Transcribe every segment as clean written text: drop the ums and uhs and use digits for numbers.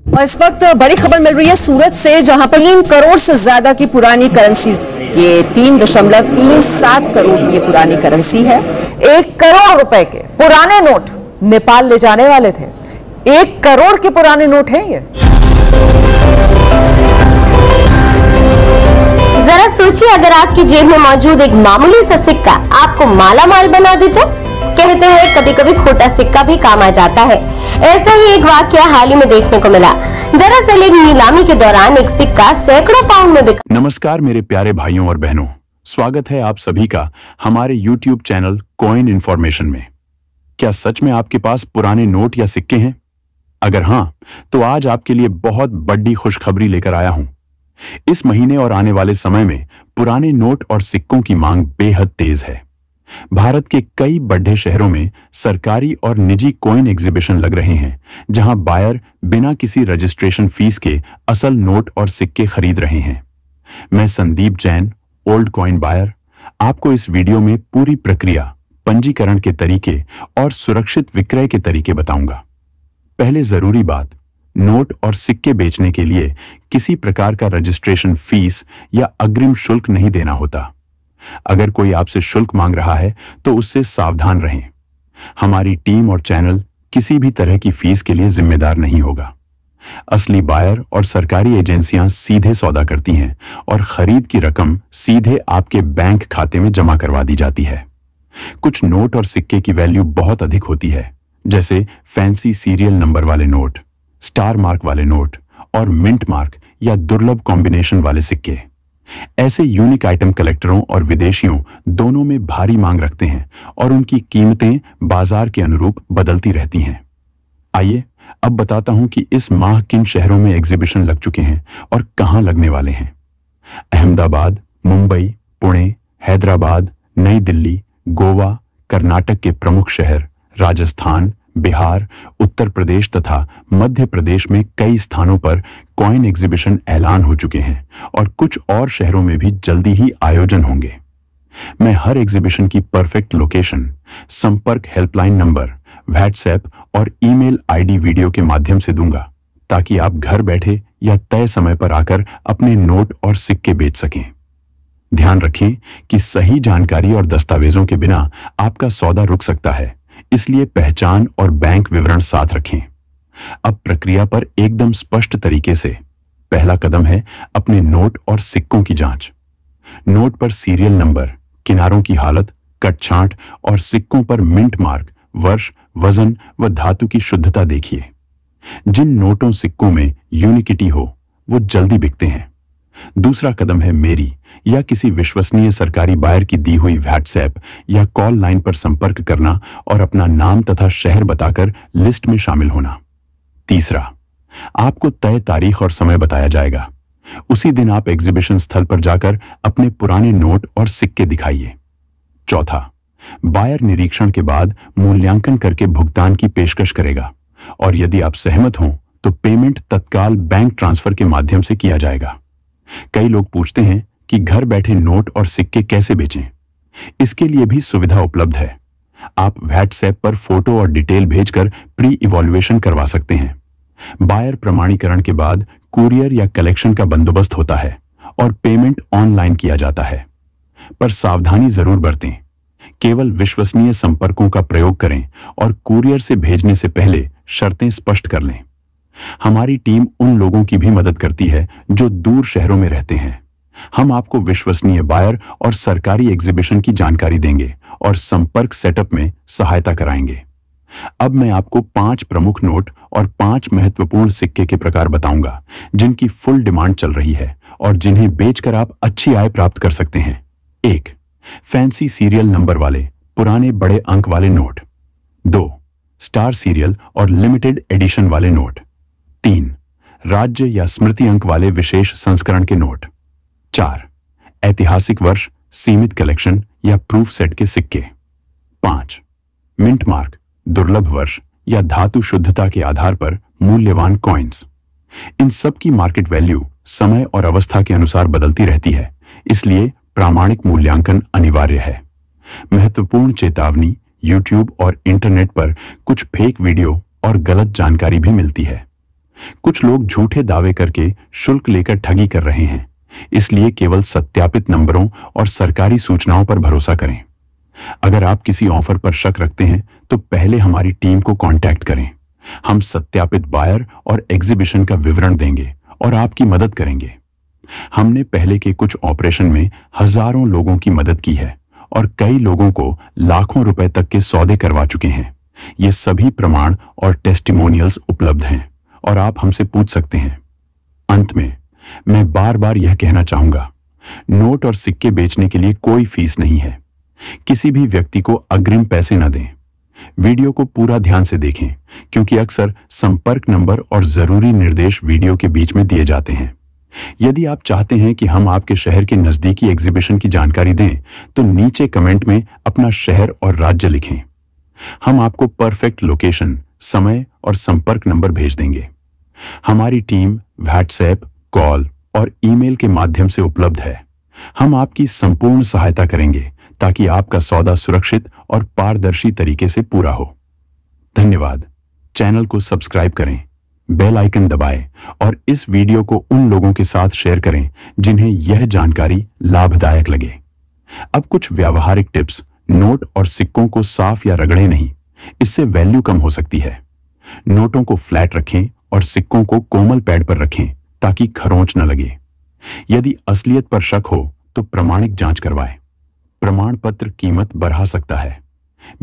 और इस वक्त बड़ी खबर मिल रही है सूरत से, जहां पर 3 करोड़ से ज्यादा की पुरानी करेंसी, ये 3.37 करोड़ की ये पुरानी करेंसी है। 1 करोड़ रुपए के पुराने नोट नेपाल ले जाने वाले थे। 1 करोड़ के पुराने नोट हैं ये। जरा सोचिए, अगर आपकी जेब में मौजूद एक मामूली सा सिक्का आपको माला माल बना दे तो। कहते हैं कभी कभी खोटा सिक्का भी काम आ जाता है। ऐसा ही एक वाकया हाल ही में देखने को मिला। दरअसल एक नीलामी के दौरान एक सिक्का सैकड़ों पाउंड में बिका। नमस्कार मेरे प्यारे भाइयों और बहनों, स्वागत है आप सभी का हमारे YouTube चैनल कॉइन इन्फॉर्मेशन में। क्या सच में आपके पास पुराने नोट या सिक्के हैं? अगर हां, तो आज आपके लिए बहुत बड़ी खुशखबरी लेकर आया हूं। इस महीने और आने वाले समय में पुराने नोट और सिक्कों की मांग बेहद तेज है। भारत के कई बड़े शहरों में सरकारी और निजी कॉइन एग्जीबिशन लग रहे हैं, जहां बायर बिना किसी रजिस्ट्रेशन फीस के असल नोट और सिक्के खरीद रहे हैं। मैं Sandeep Jain, old coin buyer, आपको इस वीडियो में पूरी प्रक्रिया, पंजीकरण के तरीके और सुरक्षित विक्रय के तरीके बताऊंगा। पहले जरूरी बात, नोट और सिक्के बेचने के लिए किसी प्रकार का रजिस्ट्रेशन फीस या अग्रिम शुल्क नहीं देना होता। अगर कोई आपसे शुल्क मांग रहा है तो उससे सावधान रहें। हमारी टीम और चैनल किसी भी तरह की फीस के लिए जिम्मेदार नहीं होगा। असली बायर और सरकारी एजेंसियां सीधे सौदा करती हैं और खरीद की रकम सीधे आपके बैंक खाते में जमा करवा दी जाती है। कुछ नोट और सिक्के की वैल्यू बहुत अधिक होती है, जैसे फैंसी सीरियल नंबर वाले नोट, स्टार मार्क वाले नोट और मिंट मार्क या दुर्लभ कॉम्बिनेशन वाले सिक्के। ऐसे यूनिक आइटम कलेक्टरों और विदेशियों दोनों में भारी मांग रखते हैं और उनकी कीमतें बाजार के अनुरूप बदलती रहती हैं। आइए अब बताता हूं कि इस माह किन शहरों में एग्जीबिशन लग चुके हैं और कहां लगने वाले हैं। अहमदाबाद, मुंबई, पुणे, हैदराबाद, नई दिल्ली, गोवा, कर्नाटक के प्रमुख शहर, राजस्थान, बिहार, उत्तर प्रदेश तथा मध्य प्रदेश में कई स्थानों पर कॉइन एग्जीबिशन ऐलान हो चुके हैं और कुछ और शहरों में भी जल्दी ही आयोजन होंगे। मैं हर एग्जीबिशन की परफेक्ट लोकेशन, संपर्क हेल्पलाइन नंबर, व्हाट्सएप और ईमेल आईडी वीडियो के माध्यम से दूंगा, ताकि आप घर बैठे या तय समय पर आकर अपने नोट और सिक्के बेच सकें। ध्यान रखें कि सही जानकारी और दस्तावेजों के बिना आपका सौदा रुक सकता है, इसलिए पहचान और बैंक विवरण साथ रखें। अब प्रक्रिया पर एकदम स्पष्ट तरीके से पहला कदम है अपने नोट और सिक्कों की जांच। नोट पर सीरियल नंबर, किनारों की हालत, कटछांट और सिक्कों पर मिंट मार्क, वर्ष, वजन व धातु की शुद्धता देखिए। जिन नोटों सिक्कों में यूनिकिटी हो वो जल्दी बिकते हैं। दूसरा कदम है मेरी या किसी विश्वसनीय सरकारी बायर की दी हुई व्हाट्सएप या कॉल लाइन पर संपर्क करना और अपना नाम तथा शहर बताकर लिस्ट में शामिल होना। तीसरा, आपको तय तारीख और समय बताया जाएगा। उसी दिन आप एग्जीबिशन स्थल पर जाकर अपने पुराने नोट और सिक्के दिखाइए। चौथा, बायर निरीक्षण के बाद मूल्यांकन करके भुगतान की पेशकश करेगा और यदि आप सहमत हों तो पेमेंट तत्काल बैंक ट्रांसफर के माध्यम से किया जाएगा। कई लोग पूछते हैं कि घर बैठे नोट और सिक्के कैसे बेचें। इसके लिए भी सुविधा उपलब्ध है। आप व्हाट्सएप पर फोटो और डिटेल भेजकर प्री इवॉल्यूएशन करवा सकते हैं। बायर प्रमाणीकरण के बाद कुरियर या कलेक्शन का बंदोबस्त होता है और पेमेंट ऑनलाइन किया जाता है। पर सावधानी जरूर बरतें। केवल विश्वसनीय संपर्कों का प्रयोग करें और कुरियर से भेजने से पहले शर्तें स्पष्ट कर लें। हमारी टीम उन लोगों की भी मदद करती है जो दूर शहरों में रहते हैं। हम आपको विश्वसनीय बायर और सरकारी एग्जीबिशन की जानकारी देंगे और संपर्क सेटअप में सहायता कराएंगे। अब मैं आपको 5 प्रमुख नोट और 5 महत्वपूर्ण सिक्के के प्रकार बताऊंगा, जिनकी फुल डिमांड चल रही है और जिन्हें बेचकर आप अच्छी आय प्राप्त कर सकते हैं। 1. फैंसी सीरियल नंबर वाले पुराने बड़े अंक वाले नोट। 2. स्टार सीरियल और लिमिटेड एडिशन वाले नोट। 3. राज्य या स्मृति अंक वाले विशेष संस्करण के नोट। 4. ऐतिहासिक वर्ष, सीमित कलेक्शन या प्रूफ सेट के सिक्के। 5. मिंट मार्क, दुर्लभ वर्ष या धातु शुद्धता के आधार पर मूल्यवान कॉइन्स। इन सब की मार्केट वैल्यू समय और अवस्था के अनुसार बदलती रहती है, इसलिए प्रामाणिक मूल्यांकन अनिवार्य है। महत्वपूर्ण चेतावनी, यूट्यूब और इंटरनेट पर कुछ फेक वीडियो और गलत जानकारी भी मिलती है। कुछ लोग झूठे दावे करके शुल्क लेकर ठगी कर रहे हैं, इसलिए केवल सत्यापित नंबरों और सरकारी सूचनाओं पर भरोसा करें। अगर आप किसी ऑफर पर शक रखते हैं तो पहले हमारी टीम को कांटेक्ट करें। हम सत्यापित बायर और एग्जीबिशन का विवरण देंगे और आपकी मदद करेंगे। हमने पहले के कुछ ऑपरेशन में हजारों लोगों की मदद की है और कई लोगों को लाखों रुपए तक के सौदे करवा चुके हैं। ये सभी प्रमाण और टेस्टिमोनियल्स उपलब्ध हैं और आप हमसे पूछ सकते हैं। अंत में मैं बार बार यह कहना चाहूंगा, नोट और सिक्के बेचने के लिए कोई फीस नहीं है। किसी भी व्यक्ति को अग्रिम पैसे न दें। वीडियो को पूरा ध्यान से देखें, क्योंकि अक्सर संपर्क नंबर और जरूरी निर्देश वीडियो के बीच में दिए जाते हैं। यदि आप चाहते हैं कि हम आपके शहर के नजदीकी एग्जीबिशन की जानकारी दें, तो नीचे कमेंट में अपना शहर और राज्य लिखें। हम आपको परफेक्ट लोकेशन, समय और संपर्क नंबर भेज देंगे। हमारी टीम व्हाट्सएप, कॉल और ईमेल के माध्यम से उपलब्ध है। हम आपकी संपूर्ण सहायता करेंगे ताकि आपका सौदा सुरक्षित और पारदर्शी तरीके से पूरा हो। धन्यवाद। चैनल को सब्सक्राइब करें, बेल आइकन दबाएं और इस वीडियो को उन लोगों के साथ शेयर करें जिन्हें यह जानकारी लाभदायक लगे। अब कुछ व्यावहारिक टिप्स। नोट और सिक्कों को साफ या रगड़े नहीं, इससे वैल्यू कम हो सकती है। नोटों को फ्लैट रखें और सिक्कों को कोमल पैड पर रखें ताकि खरोंच न लगे। यदि असलियत पर शक हो तो प्रमाणिक जांच करवाएं। प्रमाण पत्र कीमत बढ़ा सकता है।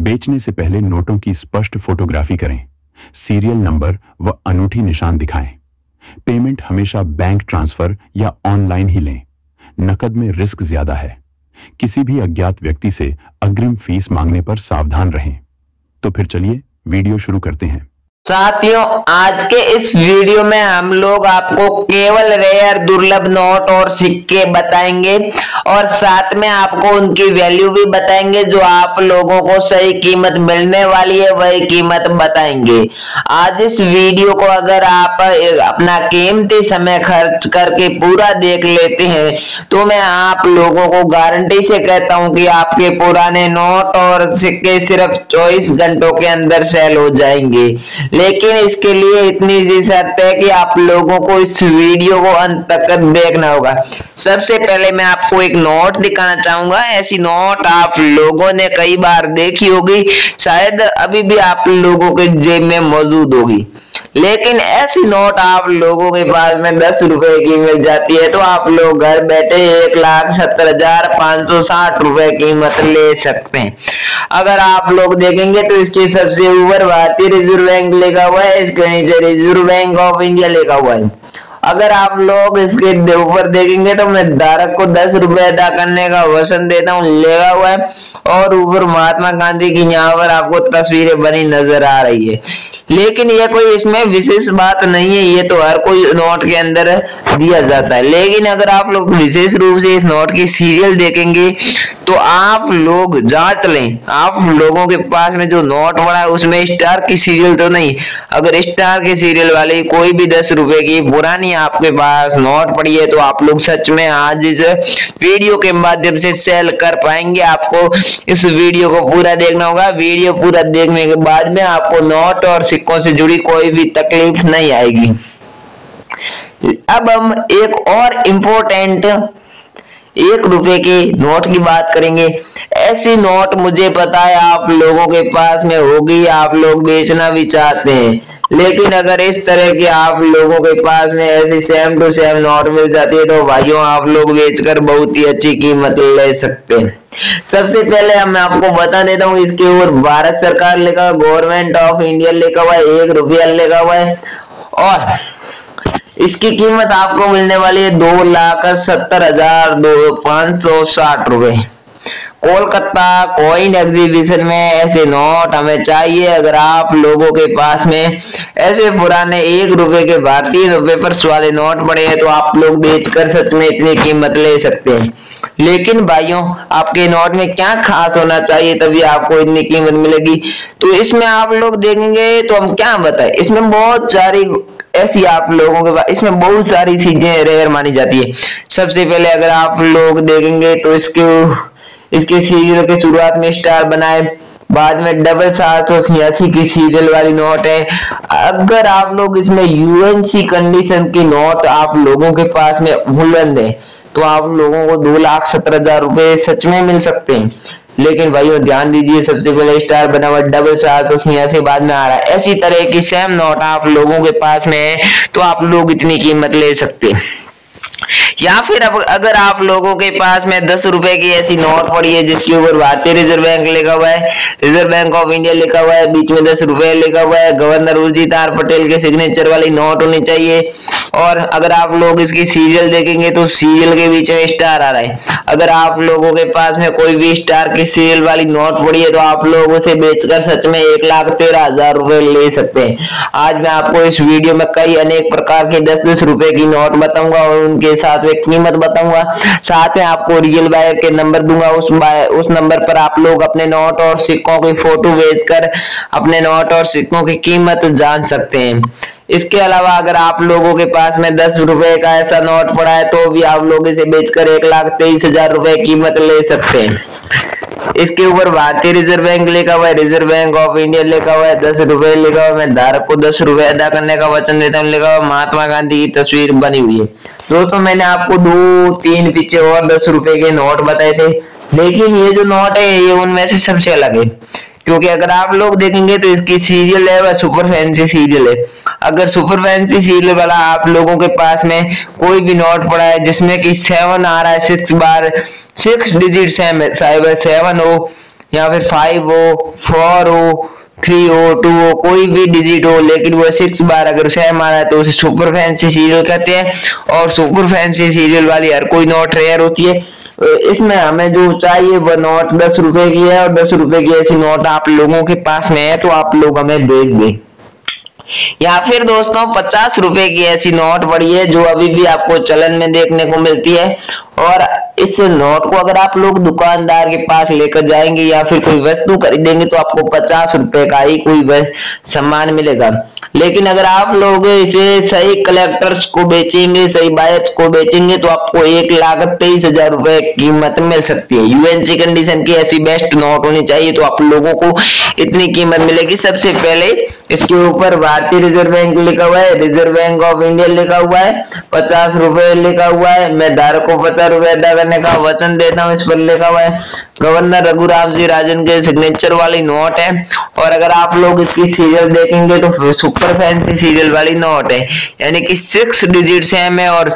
बेचने से पहले नोटों की स्पष्ट फोटोग्राफी करें। सीरियल नंबर व अनूठी निशान दिखाएं। पेमेंट हमेशा बैंक ट्रांसफर या ऑनलाइन ही लें। नकद में रिस्क ज्यादा है। किसी भी अज्ञात व्यक्ति से अग्रिम फीस मांगने पर सावधान रहें। तो फिर चलिए वीडियो शुरू करते हैं। साथियों, आज के इस वीडियो में हम लोग आपको केवल रेयर दुर्लभ नोट और सिक्के बताएंगे और साथ में आपको उनकी वैल्यू भी बताएंगे। जो आप लोगों को सही कीमत मिलने वाली है वही कीमत बताएंगे। आज इस वीडियो को अगर आप अपना कीमती समय खर्च करके पूरा देख लेते हैं तो मैं आप लोगों को गारंटी से कहता हूं कि आपके पुराने नोट और सिक्के सिर्फ 24 घंटों के अंदर सेल हो जाएंगे। लेकिन इसके लिए इतनी सी शर्त है कि आप लोगों को इस वीडियो को अंत तक देखना होगा। सबसे पहले मैं आपको एक नोट दिखाना चाहूंगा। ऐसी नोट आप लोगों ने कई बार देखी होगी, शायद अभी भी आप लोगों के जेब में मौजूद होगी। लेकिन ऐसी नोट आप लोगों के पास में 10 रुपए की मिल जाती है तो आप लोग घर बैठे 1,70,560 रुपए कीमत ले सकते हैं। अगर आप लोग देखेंगे तो इसके सबसे ऊपर भारतीय रिजर्व बैंक लिखा हुआ है, इसके नीचे रिजर्व बैंक ऑफ इंडिया लिखा हुआ है। अगर आप लोग इसके ऊपर देखेंगे तो मैं धारक को 10 रुपए अदा करने का वचन देता हूँ लिखा हुआ है और ऊपर महात्मा गांधी की यहाँ पर आपको तस्वीरें बनी नजर आ रही है। लेकिन ये कोई इसमें विशेष बात नहीं है, ये तो हर कोई नोट के अंदर दिया जाता है। लेकिन अगर आप लोग विशेष रूप से इस नोट की सीरियल देखेंगे तो आप लोग जांच लें, आप लोगों के पास में जो नोट पड़ा है उसमें स्टार की सीरियल तो नहीं। अगर स्टार की सीरियल वाली कोई भी 10 रुपए की पुरानी आपके पास नोट पड़ी है तो आप लोग सच में आज इस वीडियो के माध्यम से सेल कर पाएंगे। आपको इस वीडियो को पूरा देखना होगा। वीडियो पूरा देखने के बाद में आपको नोट और सिक्कों से जुड़ी कोई भी तकलीफ नहीं आएगी। अब हम एक और इम्पोर्टेंट 1 रुपए के नोट की बात करेंगे। ऐसी नोट मुझे पता है आप लोगों के पास में होगी, आप लोग बेचना भी चाहते हैं। लेकिन अगर इस तरह के आप लोगों के पास में ऐसी सेम टू सेम नोट मिल जाती है तो भाइयों आप लोग बेचकर बहुत ही अच्छी कीमत ले सकते हैं। सबसे पहले मैं आपको बता देता हूँ, इसके ऊपर भारत सरकार लिखा, गवर्नमेंट ऑफ इंडिया लिखा हुआ है, 1 रुपया लिखा हुआ है और इसकी कीमत आपको मिलने वाली है 2,70,560 रुपए। कोलकाता कॉइन एग्जीबिशन में ऐसे नोट हमें चाहिए। अगर आप लोगों के पास में ऐसे पुराने 1 रुपए के भारतीय पेपर्स वाले नोट पड़े हैं तो आप लोग बेचकर सच में इतनी कीमत ले सकते हैं। लेकिन भाइयों आपके नोट में क्या खास होना चाहिए तभी आपको इतनी कीमत मिलेगी। तो इसमें आप लोग देखेंगे तो हम क्या बताएं, इसमें बहुत सारी ऐसी आप लोगों के पास इसमें बहुत सारी चीजें रेयर मानी जाती है। सबसे पहले अगर आप लोग देखेंगे तो इसके सीरियल के शुरुआत में स्टार बनाए, बाद में डबल 786 की सीरियल वाली नोट है। अगर आप लोग इसमें यूएनसी कंडीशन की नोट आप लोगों के पास में बुलंद है तो आप लोगों को 2,17,000 रुपए सच में मिल सकते हैं। लेकिन भाइयों ध्यान दीजिए, सबसे पहले स्टार बना हुआ डबल 786 बाद में आ रहा है। ऐसी तरह की सेम नोट आप लोगों के पास में है तो आप लोग इतनी कीमत ले सकते हैं। या फिर अब अगर आप लोगों के पास में 10 रुपए की ऐसी नोट पड़ी है जिसके ऊपर भारतीय रिजर्व बैंक लिखा हुआ है, रिजर्व बैंक ऑफ इंडिया लिखा हुआ है, बीच में 10 रुपए लिखा हुआ है, गवर्नर उर्जित आर पटेल के सिग्नेचर वाली नोट होनी चाहिए। और अगर आप लोग इसकी सीरियल देखेंगे तो सीरियल के बीच में स्टार आ रहा है। अगर आप लोगों के पास में कोई भी स्टार की सीरियल वाली नोट पड़ी है तो आप लोग उसे बेचकर सच में 1,13,000 रुपए ले सकते हैं। आज मैं आपको इस वीडियो में कई अनेक प्रकार के 10-10 रुपए की नोट बताऊंगा और उनके साथ में कीमत बताऊंगा, साथ में आपको रियल बायर के नंबर दूंगा। उस नंबर पर आप लोग अपने नोट और सिक्कों की फोटो भेजकर अपने नोट और सिक्कों की कीमत जान सकते हैं। इसके अलावा अगर आप लोगों के पास में 10 रुपए का ऐसा नोट पड़ा है तो भी आप लोग इसे बेचकर 1,23,000 रुपए कीमत ले सकते हैं। इसके ऊपर भारतीय रिजर्व बैंक लिखा हुआ है, रिजर्व बैंक ऑफ इंडिया लिखा हुआ है, 10 रुपए लिखा हुआ है, मैं धारक को 10 रुपए अदा करने का वचन देता हूँ लिखा हुआ, महात्मा गांधी की तस्वीर बनी हुई है। दोस्तों मैंने आपको 2-3 पीछे और 10 रुपए के नोट बताए थे, लेकिन ये जो नोट है ये उनमें से सबसे अलग है, क्योंकि अगर आप लोग देखेंगे तो इसकी सीरियल है वह सुपर फैंसी सीरियल है। अगर सुपर फैंसी सीरियल वाला आप लोगों के पास में कोई भी नोट पड़ा है जिसमें कि 7 आ रहा है 6 बार, 6 डिजिट सेम है, चाहे 7 हो या फिर 5 हो, 4 हो, 3 हो, 2 हो, कोई भी डिजिट हो, लेकिन वो 6 बार अगर सेम आ रहा है तो उसे सुपर फैंसी सीरियल कहते हैं। और सुपर फैंसी सीरियल वाली हर कोई नोट रेयर होती है। इसमें हमें जो चाहिए वह नोट 10 रुपए की है और 10 रुपए की ऐसी नोट आप लोगों के पास में है तो आप लोग हमें भेज दें। या फिर दोस्तों 50 रुपए की ऐसी नोट पड़ी है जो अभी भी आपको चलन में देखने को मिलती है, और इस नोट को अगर आप लोग दुकानदार के पास लेकर जाएंगे या फिर कोई वस्तु खरीदेंगे तो आपको 50 रुपए का ही कोई सामान मिलेगा। लेकिन अगर आप लोग इसे सही कलेक्टर्स को बेचेंगे, सही बायर्स को बेचेंगे तो आपको 1,23,000 रुपए कीमत मिल सकती है। यूएनसी कंडीशन की ऐसी बेस्ट नोट होनी चाहिए तो आप लोगों को इतनी कीमत मिलेगी। सबसे पहले इसके ऊपर भारतीय रिजर्व बैंक लिखा हुआ है, रिजर्व बैंक ऑफ इंडिया लिखा हुआ है, 50 रुपए लिखा हुआ है, मैं धारक को 50 रुपए अदा करने का वचन देता हूँ, इस पर लिखा हुआ है, गवर्नर रघुराम जी राजन के सिग्नेचर वाली नोट है। और अगर आप लोग इसकी सीरियल देखेंगे तो सुपर फैंसी सीरियल वाली नोट है, यानी कि 6 डिजिट सेम है और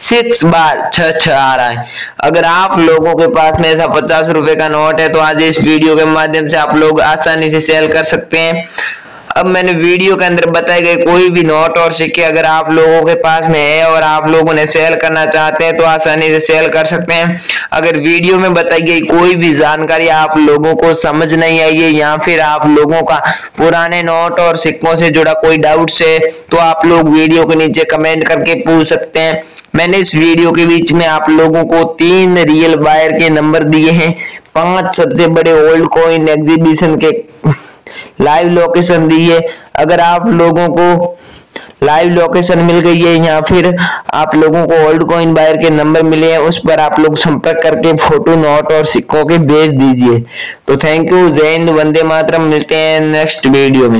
6 बार 6 आ रहा है। अगर आप लोगों के पास में ऐसा 50 रुपए का नोट है तो आज इस वीडियो के माध्यम से आप लोग आसानी से सेल कर सकते हैं। अब मैंने वीडियो के अंदर बताए गए कोई भी नोट और सिक्के अगर आप लोगों के पास में है और आप लोग उन्हें सेल करना चाहते हैं तो आसानी से सेल कर सकते हैं। अगर वीडियो में बताई गई कोई भी जानकारी आप लोगों को समझ नहीं आई है या फिर आप लोगों का पुराने नोट और सिक्कों से जुड़ा कोई डाउट्स है तो आप लोग वीडियो के नीचे कमेंट करके पूछ सकते हैं। मैंने इस वीडियो के बीच में आप लोगों को 3 रियल बायर के नंबर दिए हैं, 5 सबसे बड़े ओल्ड कॉइन एग्जीबिशन के लाइव लोकेशन दी है। अगर आप लोगों को लाइव लोकेशन मिल गई है या फिर आप लोगों को ओल्ड कॉइन बायर के नंबर मिले हैं उस पर आप लोग संपर्क करके फोटो नोट और सिक्कों के भेज दीजिए। तो थैंक यू, जय हिंद, वंदे मातरम। मिलते हैं नेक्स्ट वीडियो में।